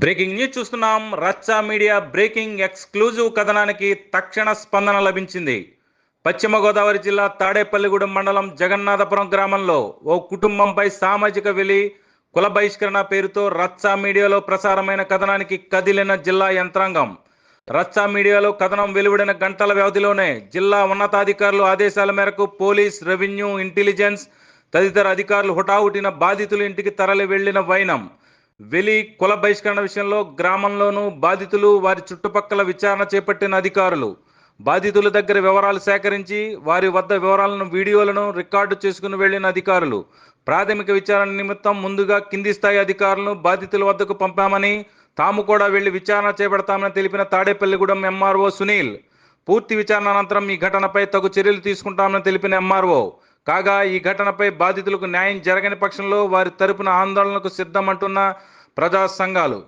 Breaking news చూస్తున్నాం. రచ్చా media breaking exclusive కథనానికి తక్షణ స్పందన లభించింది. పశ్చిమ గోదావరి జిల్లా తాడేపల్లిగూడెం మండలం జగన్నాథపురం గ్రామంలో ఓ కుటుంబంపై సామాజిక వెలి కుల బహిష్కరణ పేరుతో రచ్చా మీడియాలో ప్రసారమైన కథనానికి కదిలిన జిల్లా యంత్రాంగం. రచ్చా మీడియాలో కథనం వెలువడిన గంటల వ్యవధిలోనే జిల్లా ఉన్నతాధికారులు ఆదేశాల మేరకు పోలీస్, రెవెన్యూ, ఇంటెలిజెన్స్ తదితర అధికారులు హుటాహుటిన బాధితుల ఇంటికి తరలి వెళ్లిన వైనం. వెలి కుల బహిష్కరణ విషయంలో గ్రామంలోనూ బాధితులు, వారి చుట్టుపక్కల విచారణ చేపట్టిన అధికారులు బాధితుల దగ్గర వివరాలు సేకరించి వారి వద్ద వివరాలను, వీడియోలను రికార్డు చేసుకుని వెళ్లిన అధికారులు ప్రాథమిక విచారణ నిమిత్తం ముందుగా కింది స్థాయి అధికారులను బాధితుల వద్దకు పంపామని, తాము కూడా వెళ్లి విచారణ చేపడతామని తెలిపిన తాడేపల్లిగూడెం ఎంఆర్ఓ సునీల్, పూర్తి విచారణ అనంతరం ఈ ఘటనపై తగు చర్యలు తీసుకుంటామని తెలిపిన ఎంఆర్ఓ. కాగా ఈ ఘటనపై బాధితులకు న్యాయం జరగని పక్షంలో వారి తరపున ఆందోళనకు సిద్ధమంటున్న ప్రజా సంఘాలు.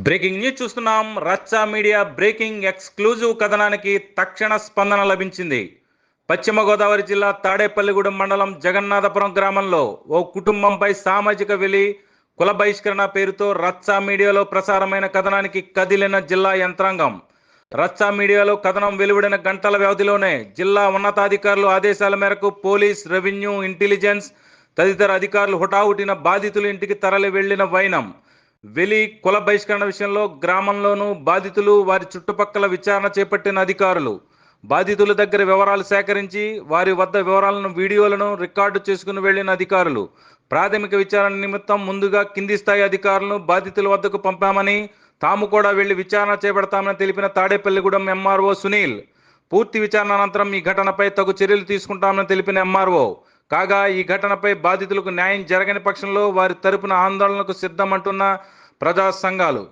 బ్రేకింగ్ న్యూస్ చూస్తున్నాం. రచ్చా మీడియా బ్రేకింగ్ ఎక్స్క్లూజివ్ కథనానికి తక్షణ స్పందన లభించింది. పశ్చిమ గోదావరి జిల్లా తాడేపల్లిగూడెం మండలం జగన్నాథపురం గ్రామంలో ఓ కుటుంబంపై సామాజిక వెలి కుల బహిష్కరణ పేరుతో రచ్చా మీడియాలో ప్రసారమైన కథనానికి కదిలిన జిల్లా యంత్రాంగం. రచ్చా మీడియాలో కథనం వెలువడిన గంటల వ్యవధిలోనే జిల్లా ఉన్నతాధికారులు ఆదేశాల మేరకు పోలీస్, రెవెన్యూ, ఇంటెలిజెన్స్ తదితర అధికారులు హుటాహుటిన బాధితుల ఇంటికి తరలి వెళ్లిన వైనం. వెలి కుల బహిష్కరణ విషయంలో గ్రామంలోనూ బాధితులు, వారి చుట్టుపక్కల విచారణ చేపట్టిన అధికారులు బాధితుల దగ్గర వివరాలు సేకరించి వారి వద్ద వివరాలను, వీడియోలను రికార్డు చేసుకుని వెళ్లిన అధికారులు ప్రాథమిక విచారణ నిమిత్తం ముందుగా కింది స్థాయి అధికారులను బాధితుల వద్దకు పంపామని, తాము కూడా వెళ్లి విచారణ చేపడతామని తెలిపిన తాడేపల్లిగూడెం ఎంఆర్ఓ సునీల్, పూర్తి విచారణ అనంతరం ఈ ఘటనపై తగు చర్యలు తీసుకుంటామని తెలిపిన ఎంఆర్ఓ. కాగా ఈ ఘటనపై బాధితులకు న్యాయం జరగని పక్షంలో వారి తరపున ఆందోళనకు సిద్ధమంటున్న ప్రజా సంఘాలు.